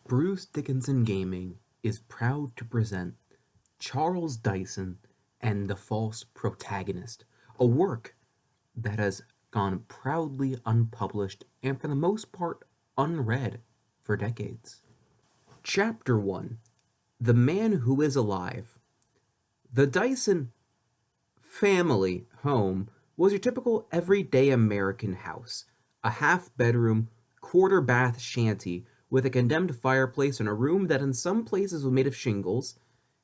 Bruce Dickinson Gaming is proud to present Charles Dyson and the False Protagonist, a work that has gone proudly unpublished and for the most part unread for decades. Chapter 1: The Man Who Is Alive. The Dyson family home was your typical everyday American house, a half-bedroom, quarter-bath shanty with a condemned fireplace and a room that in some places was made of shingles,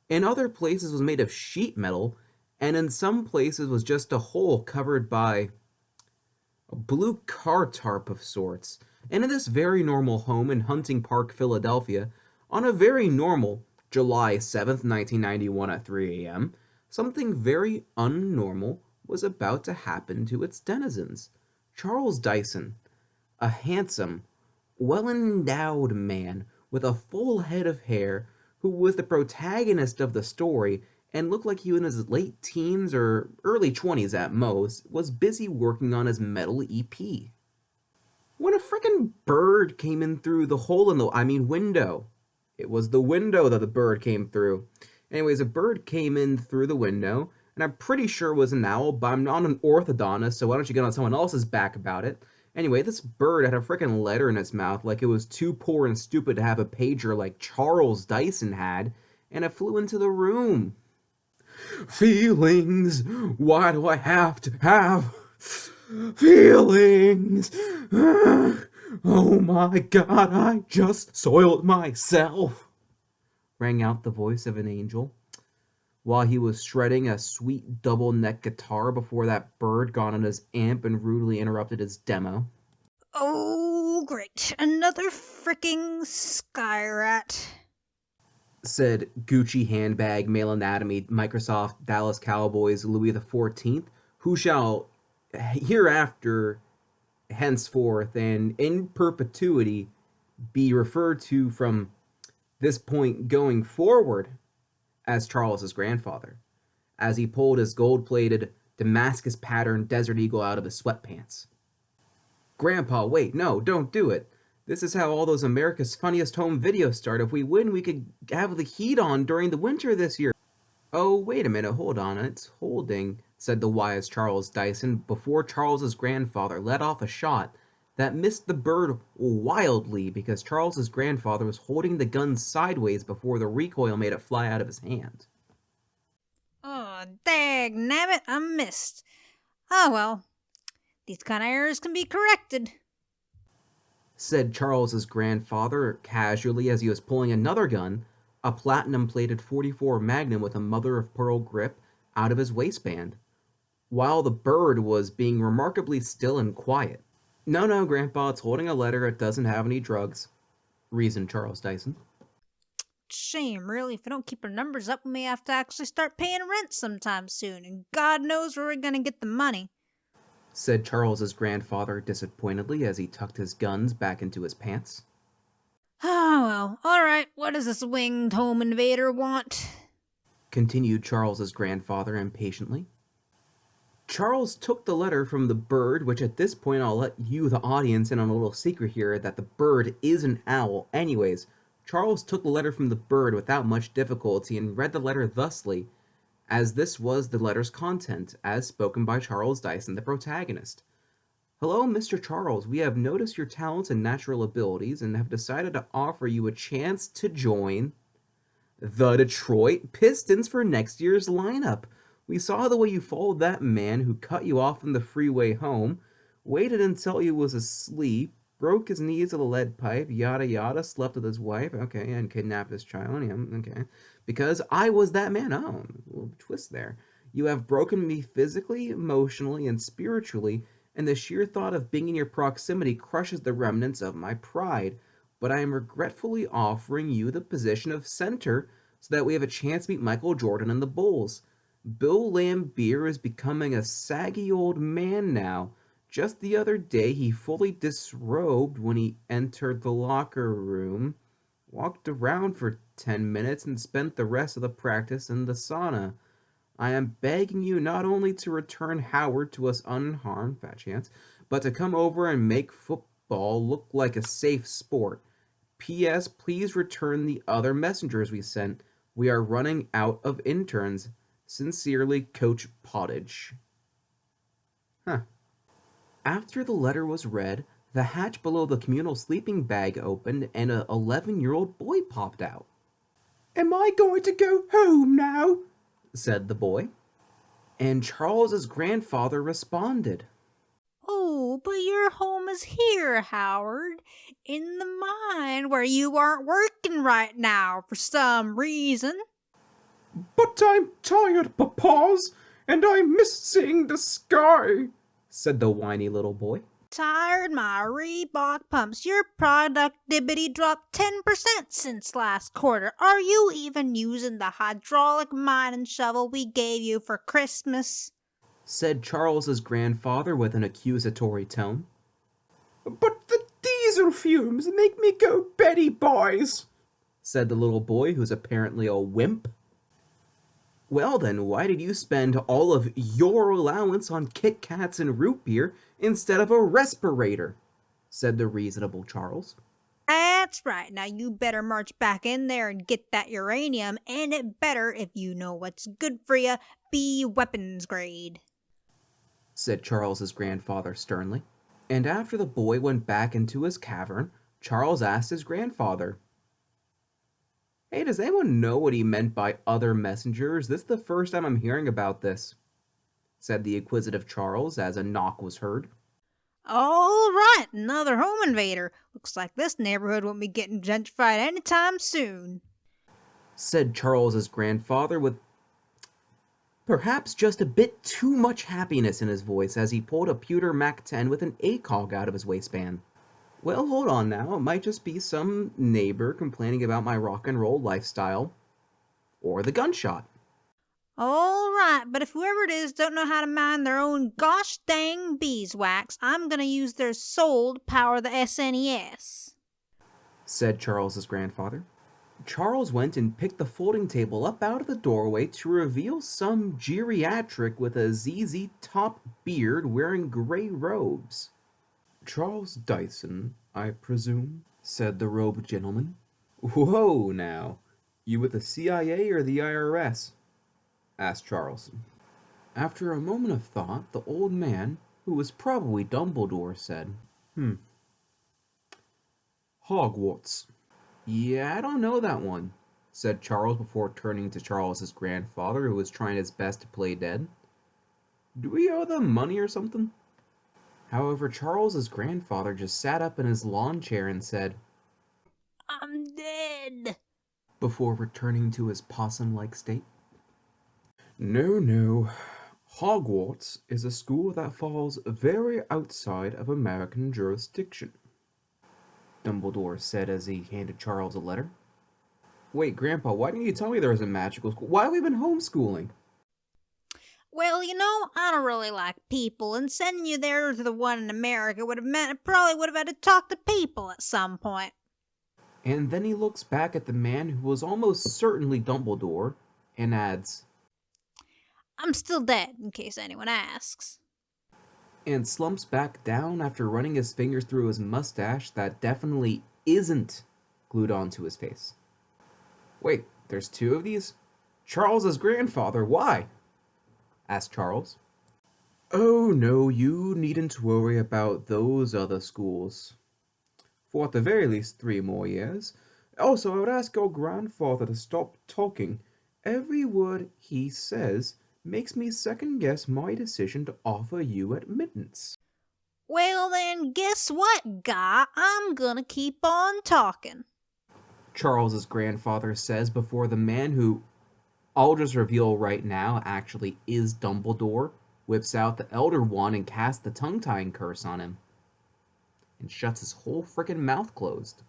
in other places was made of sheet metal, and in some places was just a hole covered by a blue car tarp of sorts. And in this very normal home in Hunting Park, Philadelphia, on a very normal July 7th, 1991 at 3 a.m., something very unnormal was about to happen to its denizens. Charles Dyson, a handsome, well-endowed man with a full head of hair who was the protagonist of the story and looked like he was in his late teens or early 20s at most, was busy working on his metal EP. When a frickin' bird came in through the hole in the, window. It was the window that the bird came through. Anyways, a bird came in through the window, and I'm pretty sure it was an owl, but I'm not an orthodontist, so why don't you get on someone else's back about it? Anyway, this bird had a frickin' letter in its mouth like it was too poor and stupid to have a pager like Charles Dyson had, and it flew into the room. Feelings, why do I have to have feelings? Oh my god, I just soiled myself, rang out the voice of an angel, while he was shredding a sweet double-neck guitar before that bird got on his amp and rudely interrupted his demo. Oh, great. Another fricking Skyrat, said Gucci handbag, male anatomy, Microsoft, Dallas Cowboys, Louis XIV, who shall hereafter, henceforth, and in perpetuity be referred to from this point going forward as Charles's grandfather, as he pulled his gold-plated Damascus pattern Desert Eagle out of his sweatpants. Grandpa, wait, no, don't do it. This is how all those America's Funniest Home videos start. If we win, we could have the heat on during the winter this year. Oh, wait a minute, hold on, it's holding, said the wise Charles Dyson, before Charles's grandfather let off a shot that missed the bird wildly because Charles's grandfather was holding the gun sideways before the recoil made it fly out of his hand. Oh, dagnabbit, I missed. Oh well, these kind of errors can be corrected, said Charles's grandfather casually as he was pulling another gun, a platinum-plated .44 Magnum with a mother-of-pearl grip, out of his waistband, while the bird was being remarkably still and quiet. No, Grandpa, it's holding a letter. It doesn't have any drugs, reasoned Charles Dyson. Shame, really. If we don't keep our numbers up, we may have to actually start paying rent sometime soon, and God knows where we're gonna get the money, said Charles's grandfather disappointedly as he tucked his guns back into his pants. Oh well, alright, what does this winged home invader want? Continued Charles's grandfather impatiently. Charles took the letter from the bird, which at this point I'll let you, the audience, in on a little secret here that the bird is an owl. Anyways, Charles took the letter from the bird without much difficulty and read the letter thusly, as this was the letter's content, as spoken by Charles Dyson, the protagonist. Hello, Mr. Charles. We have noticed your talents and natural abilities and have decided to offer you a chance to join the Detroit Pistons for next year's lineup. We saw the way you followed that man who cut you off on the freeway home, waited until he was asleep, broke his knees with a lead pipe, yada yada, slept with his wife, okay, and kidnapped his child, yeah, okay. Because I was that man. Oh, a little twist there. You have broken me physically, emotionally, and spiritually, and the sheer thought of being in your proximity crushes the remnants of my pride. But I am regretfully offering you the position of center so that we have a chance to beat Michael Jordan and the Bulls. Bill Laimbeer is becoming a saggy old man now. Just the other day, he fully disrobed when he entered the locker room, walked around for 10 minutes, and spent the rest of the practice in the sauna. I am begging you not only to return Howard to us unharmed, fat chance, but to come over and make football look like a safe sport. P.S. Please return the other messengers we sent. We are running out of interns. Sincerely, Coach Pottage. Huh. After the letter was read, the hatch below the communal sleeping bag opened and an 11-year-old boy popped out. Am I going to go home now? Said the boy. And Charles's grandfather responded. Oh, but your home is here, Howard, in the mine where you aren't working right now for some reason. But I'm tired, papas, and I miss seeing the sky, said the whiny little boy. Tired my Reebok pumps. Your productivity dropped 10% since last quarter. Are you even using the hydraulic mining shovel we gave you for Christmas? Said Charles's grandfather with an accusatory tone. But the diesel fumes make me go Betty Boys, said the little boy, who's apparently a wimp. Well then, why did you spend all of your allowance on Kit Kats and root beer instead of a respirator? Said the reasonable Charles. That's right. Now you better march back in there and get that uranium, and it better, if you know what's good for you, be weapons grade, said Charles's grandfather sternly. And after the boy went back into his cavern, Charles asked his grandfather, Hey, does anyone know what he meant by other messengers? This is the first time I'm hearing about this, said the inquisitive Charles as a knock was heard. All right, another home invader. Looks like this neighborhood won't be getting gentrified anytime soon, said Charles's grandfather with perhaps just a bit too much happiness in his voice as he pulled a pewter Mac 10 with an ACOG out of his waistband. Well, hold on now. It might just be some neighbor complaining about my rock and roll lifestyle. Or the gunshot. All right, but if whoever it is don't know how to mine their own gosh dang beeswax, I'm gonna use their soul to power the SNES, said Charles's grandfather. Charles went and picked the folding table up out of the doorway to reveal some geriatric with a ZZ Top beard wearing gray robes. Charles Dyson, I presume, said the robed gentleman. Whoa, now. You with the CIA or the IRS? Asked Charles. After a moment of thought, the old man, who was probably Dumbledore, said, Hogwarts. Yeah, I don't know that one, said Charles before turning to Charles's grandfather, who was trying his best to play dead. Do we owe them money or something? However, Charles's grandfather just sat up in his lawn chair and said, I'm dead, before returning to his possum-like state. No. Hogwarts is a school that falls very outside of American jurisdiction, Dumbledore said as he handed Charles a letter. Wait, Grandpa, why didn't you tell me there was a magical school? Why have we been homeschooling? Well, I don't really like people, and sending you there to the one in America would have meant I probably would have had to talk to people at some point. And then he looks back at the man who was almost certainly Dumbledore and adds, I'm still dead, in case anyone asks. And slumps back down after running his fingers through his mustache that definitely isn't glued onto his face. Wait, there's two of these? Charles's grandfather, why? Asked Charles. Oh no, you needn't worry about those other schools. For at the very least 3 more years. Also, I would ask your grandfather to stop talking. Every word he says makes me second-guess my decision to offer you admittance. Well then, guess what, Guy? I'm gonna keep on talking, Charles's grandfather says before the man who, I'll just reveal right now, actually is Dumbledore, whips out the Elder Wand and casts the tongue-tying curse on him. And shuts his whole frickin' mouth closed.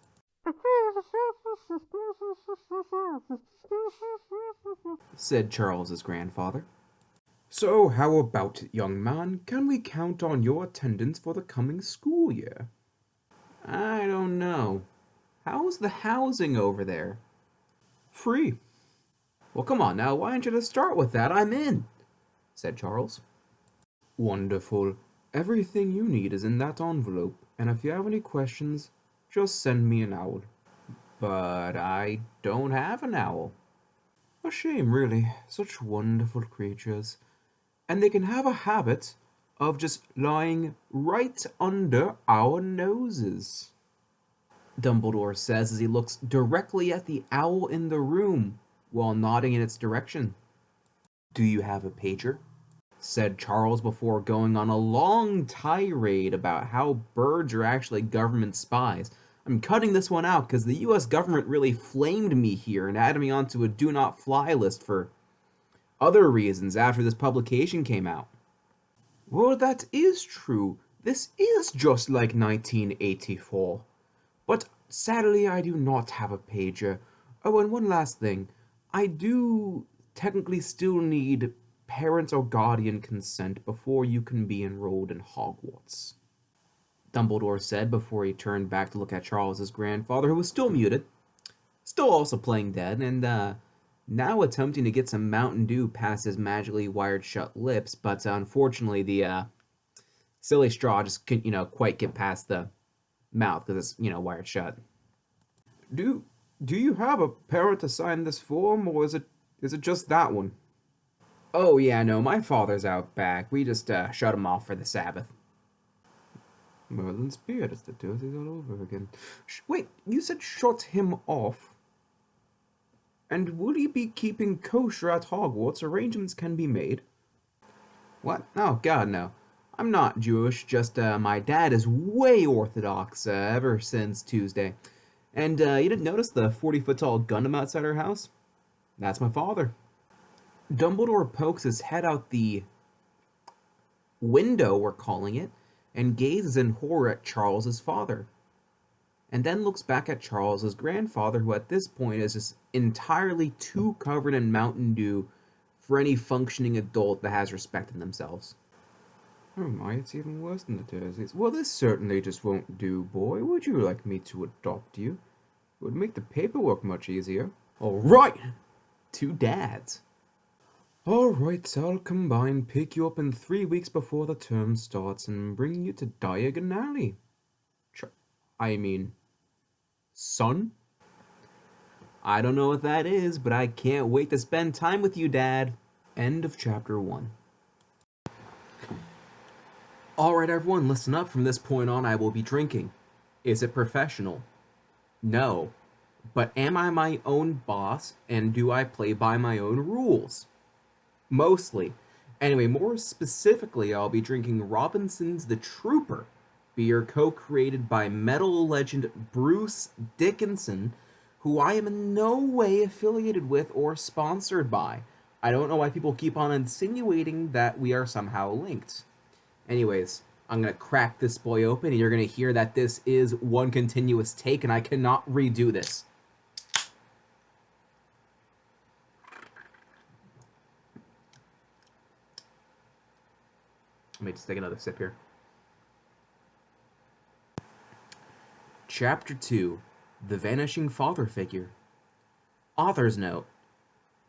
Said Charles's grandfather. So how about it, young man? Can we count on your attendance for the coming school year? I don't know. How's the housing over there? Free. Well, come on now, why don't you just start with that? I'm in, said Charles. Wonderful. Everything you need is in that envelope, and if you have any questions, just send me an owl. But I don't have an owl. A shame, really. Such wonderful creatures. And they can have a habit of just lying right under our noses. Dumbledore says as he looks directly at the owl in the room while nodding in its direction. Do you have a pager? Said Charles before going on a long tirade about how birds are actually government spies. I'm cutting this one out because the US government really flamed me here and added me onto a do not fly list for other reasons after this publication came out. Well, that is true. This is just like 1984. But sadly, I do not have a pager. Oh, and one last thing. I do technically still need parent or guardian consent before you can be enrolled in Hogwarts. Dumbledore said before he turned back to look at Charles's grandfather, who was still muted, still also playing dead, and now attempting to get some Mountain Dew past his magically wired shut lips, but unfortunately the silly straw just couldn't, quite get past the mouth because it's, wired shut. Do do you have a parent to sign this form, or is it just that one? Oh yeah, no, my father's out back. We just shut him off for the Sabbath. Merlin's beard is the dirty all over again. Wait, you said shut him off? And will he be keeping kosher at Hogwarts? Arrangements can be made. What? Oh, God, no. I'm not Jewish, just my dad is way Orthodox ever since Tuesday. And you didn't notice the 40-foot tall Gundam outside our house? That's my father. Dumbledore pokes his head out the window, we're calling it, and gazes in horror at Charles's father. And then looks back at Charles's grandfather, who at this point is just entirely too covered in Mountain Dew for any functioning adult that has respect in themselves. Oh my, it's even worse than the Dursleys. Well, this certainly just won't do, boy. Would you like me to adopt you? It would make the paperwork much easier. All right, two dads. All right, so I'll combine, pick you up in 3 weeks before the term starts, and bring you to Diagon Alley. I mean, son? I don't know what that is, but I can't wait to spend time with you, Dad. End of chapter 1. Alright, everyone, listen up. From this point on, I will be drinking. Is it professional? No. But am I my own boss, and do I play by my own rules? Mostly. Anyway, more specifically, I'll be drinking Robinson's The Trooper, beer co-created by metal legend Bruce Dickinson, who I am in no way affiliated with or sponsored by. I don't know why people keep on insinuating that we are somehow linked. Anyways, I'm going to crack this boy open, and you're going to hear that this is one continuous take, and I cannot redo this. Let me just take another sip here. Chapter 2, The Vanishing Father Figure. Author's note.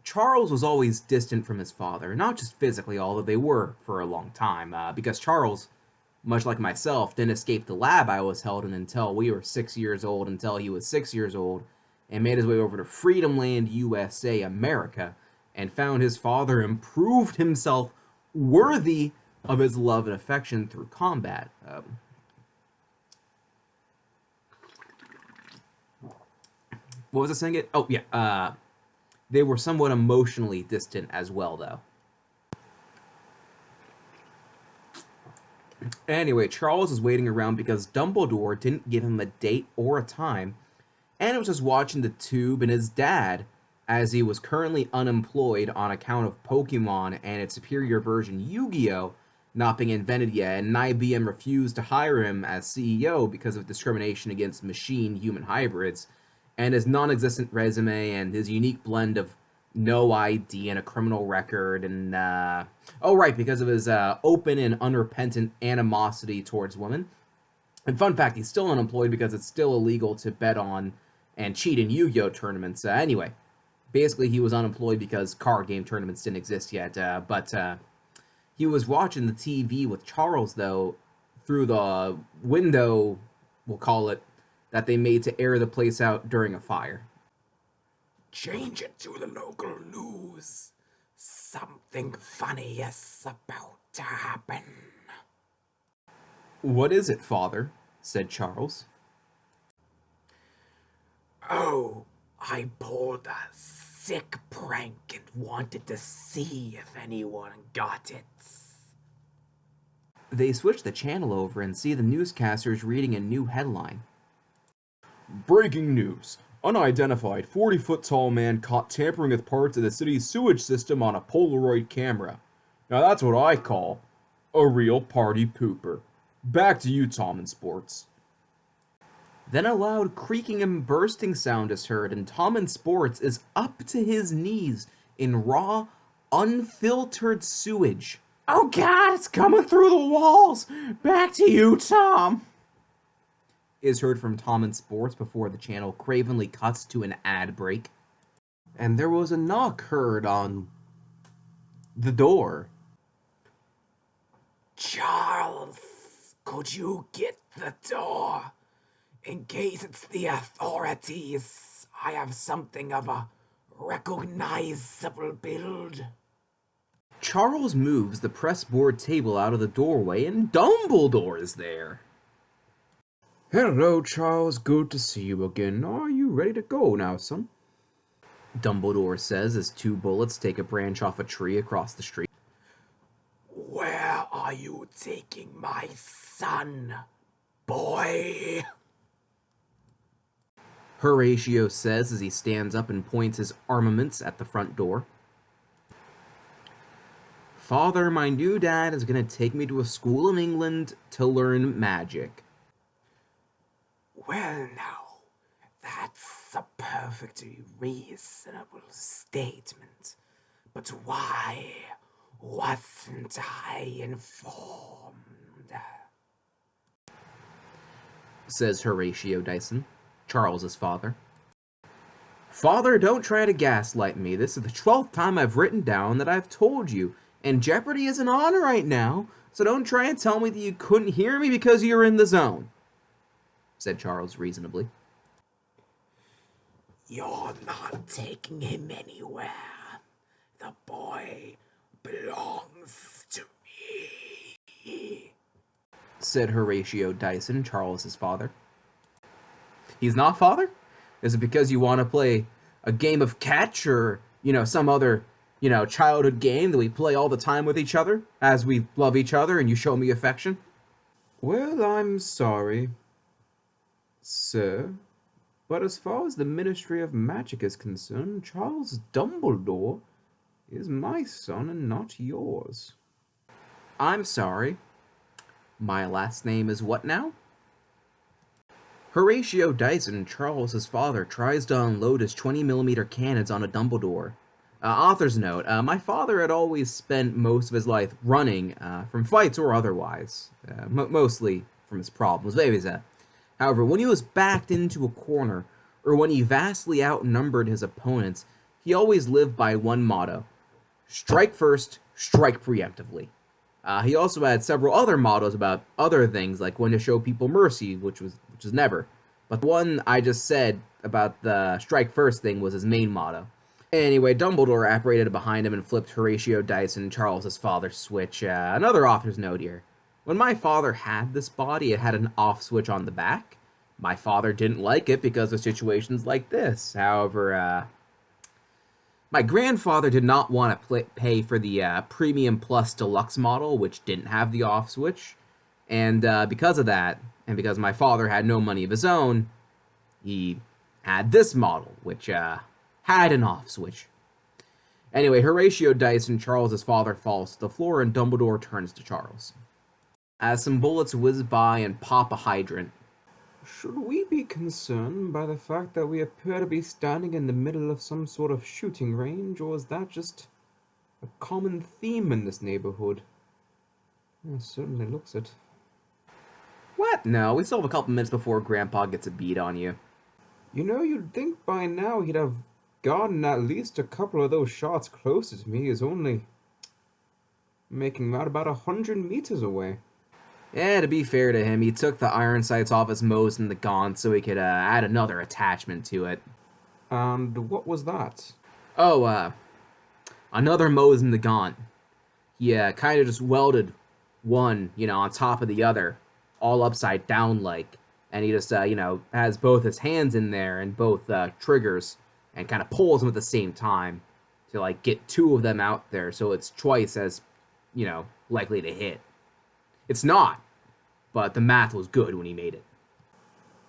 Charles was always distant from his father, not just physically, although they were for a long time, because Charles, much like myself, didn't escape the lab I was held in until we were 6 years old, until he was 6 years old, and made his way over to Freedom Land, USA, America, and found his father and proved himself worthy of his love and affection through combat. What was I saying? Oh, yeah. They were somewhat emotionally distant as well, though. Anyway, Charles is waiting around because Dumbledore didn't give him a date or a time, and was just watching the tube and his dad, as he was currently unemployed on account of Pokemon and its superior version Yu-Gi-Oh! Not being invented yet, and IBM refused to hire him as CEO because of discrimination against machine-human hybrids, and his non-existent resume and his unique blend of no ID and a criminal record, and because of his open and unrepentant animosity towards women. And fun fact, he's still unemployed because it's still illegal to bet on and cheat in Yu-Gi-Oh! Tournaments. Anyway, basically he was unemployed because card game tournaments didn't exist yet, but he was watching the TV with Charles, though, through the window, we'll call it, that they made to air the place out during a fire. Change it to the local news. Something funny is about to happen. What is it, Father? Said Charles. Oh, I pulled a sick prank and wanted to see if anyone got it. They switch the channel over and see the newscasters reading a new headline. Breaking news. Unidentified 40-foot-tall man caught tampering with parts of the city's sewage system on a Polaroid camera. Now that's what I call a real party pooper. Back to you, Tom, in sports. Then a loud creaking and bursting sound is heard, and Tom in sports is up to his knees in raw, unfiltered sewage. Oh God, it's coming through the walls! Back to you, Tom! Is heard from Tom in sports before the channel cravenly cuts to an ad break. And there was a knock heard on the door. Charles, could you get the door? In case it's the authorities, I have something of a recognizable build. Charles moves the press board table out of the doorway, and Dumbledore is there. Hello, Charles. Good to see you again. Are you ready to go now, son? Dumbledore says as two bullets take a branch off a tree across the street. Where are you taking my son, boy? Horatio says as he stands up and points his armaments at the front door. Father, my new dad is going to take me to a school in England to learn magic. Well, now, that's a perfectly reasonable statement. But why wasn't I informed? Says Horatio Dyson, Charles's father. Father, don't try to gaslight me. This is the 12th time I've written down that I've told you. And Jeopardy isn't on right now, so don't try and tell me that you couldn't hear me because you're in the zone, said Charles reasonably. You're not taking him anywhere. The boy belongs to me, said Horatio Dyson, Charles's father. He's not, Father? Is it because you want to play a game of catch or, some other, childhood game that we play all the time with each other as we love each other and you show me affection? Well, I'm sorry, sir, but as far as the Ministry of Magic is concerned, Charles Dumbledore is my son and not yours. I'm sorry. My last name is what now? Horatio Dyson, Charles's father, tries to unload his 20mm cannons on a Dumbledore. Author's note, my father had always spent most of his life running, from fights or otherwise, mostly from his problems. However, when he was backed into a corner, or when he vastly outnumbered his opponents, he always lived by one motto: strike first, strike preemptively. He also had several other mottos about other things, like when to show people mercy, which was never. But the one I just said about the strike first thing was his main motto. Anyway, Dumbledore apparated behind him and flipped Horatio Dyson, Charles's father's switch. Another author's note here. When my father had this body, it had an off switch on the back. My father didn't like it because of situations like this. However, my grandfather did not want to pay for the Premium Plus Deluxe model, which didn't have the off switch. And because of that, and because my father had no money of his own, he had this model, which had an off switch. Anyway, Horatio Dyson, Charles's father, falls to the floor, and Dumbledore turns to Charles. As some bullets whiz by and pop a hydrant. Should we be concerned by the fact that we appear to be standing in the middle of some sort of shooting range, or is that just a common theme in this neighborhood? It certainly looks it. What? No, we still have a couple minutes before Grandpa gets a beat on you. You'd think by now he'd have gotten at least a couple of those shots closest to me. Is only making out about 100 meters away. Yeah, to be fair to him, he took the iron sights off his Moe's and the Gaunt so he could add another attachment to it. And what was that? Oh, another Moe's and the Gaunt. He kind of just welded one, on top of the other, all upside down like. And he just, has both his hands in there and both triggers and kind of pulls them at the same time to, like, get two of them out there so it's twice as, likely to hit. It's not, but the math was good when he made it.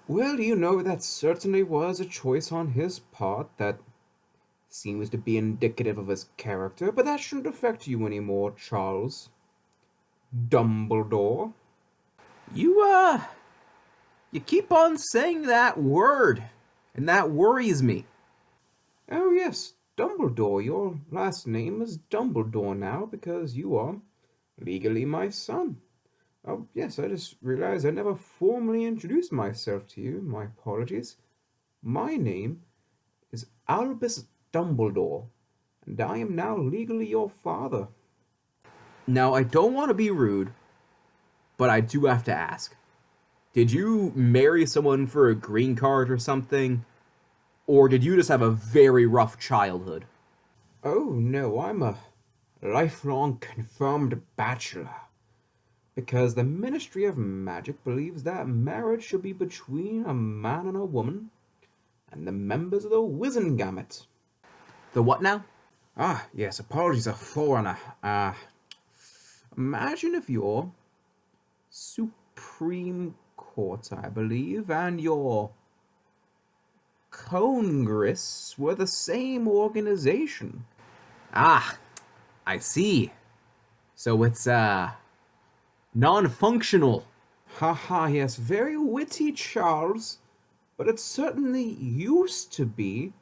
Well, that certainly was a choice on his part that seems to be indicative of his character, but that shouldn't affect you anymore, Charles. Dumbledore. You keep on saying that word, and that worries me. Oh, yes, Dumbledore. Your last name is Dumbledore now because you are legally my son. Oh, yes, I just realized I never formally introduced myself to you. My apologies. My name is Albus Dumbledore, and I am now legally your father. Now, I don't want to be rude, but I do have to ask. Did you marry someone for a green card or something? Or did you just have a very rough childhood? Oh, no, I'm a lifelong confirmed bachelor. Because the Ministry of Magic believes that marriage should be between a man and a woman, and the members of the Wizengamot. The what now? Ah, yes, apologies, a foreigner. Imagine if your Supreme Court, I believe, and your Congress were the same organization. Ah, I see. So it's, non-functional. Haha, yes, very witty, Charles. But it certainly used to be,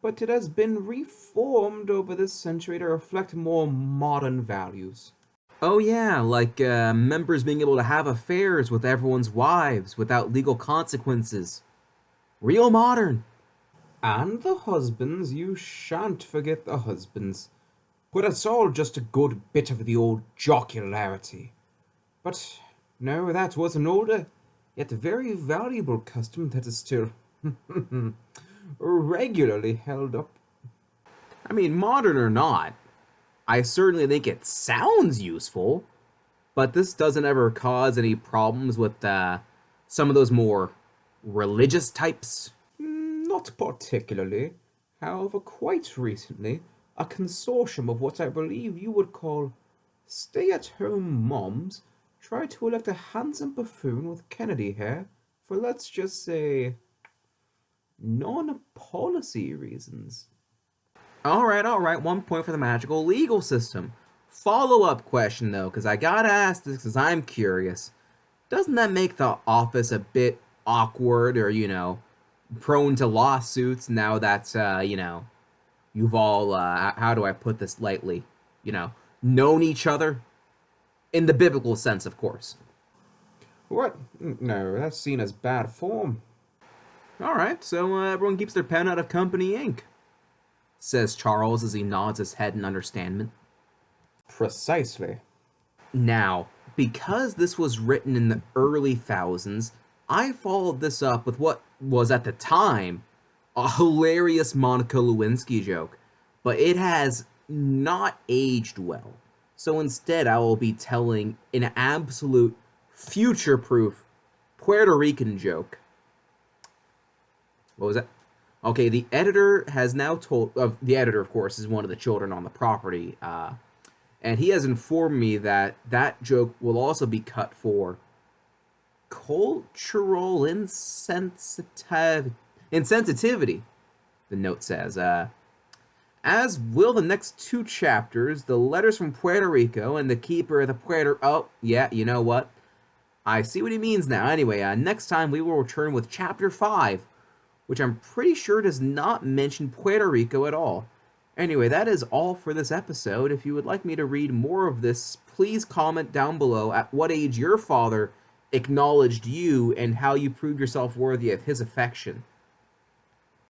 but it has been reformed over this century to reflect more modern values. Oh yeah, like members being able to have affairs with everyone's wives without legal consequences. Real modern. And the husbands, you shan't forget the husbands. But it's all just a good bit of the old jocularity. But no, that was an older, yet very valuable custom that is still regularly held up. I mean, modern or not, I certainly think it sounds useful, but this doesn't ever cause any problems with some of those more religious types. Not particularly. However, quite recently, a consortium of what I believe you would call stay-at-home moms tried to elect a handsome buffoon with Kennedy hair for, let's just say, non-policy reasons. All right, 1 point for the magical legal system. Follow-up question, though, because I gotta ask this because I'm curious. Doesn't that make the office a bit awkward or, prone to lawsuits now that, you've all, how do I put this lightly, known each other? In the biblical sense, of course. What? No, that's seen as bad form. All right, so everyone keeps their pen out of company ink, says Charles as he nods his head in understandment. Precisely. Now, because this was written in the early thousands, I followed this up with what was at the time a hilarious Monica Lewinsky joke, but it has not aged well. So instead, I will be telling an absolute future-proof Puerto Rican joke. What was that? Okay, the editor has now told... the editor, of course, is one of the children on the property. And he has informed me that that joke will also be cut for cultural insensitivity, the note says. As will the next 2 chapters, the letters from Puerto Rico and the keeper of the Puerto... Oh, yeah, you know what? I see what he means now. Anyway, next time we will return with Chapter 5, which I'm pretty sure does not mention Puerto Rico at all. Anyway, that is all for this episode. If you would like me to read more of this, please comment down below at what age your father acknowledged you and how you proved yourself worthy of his affection.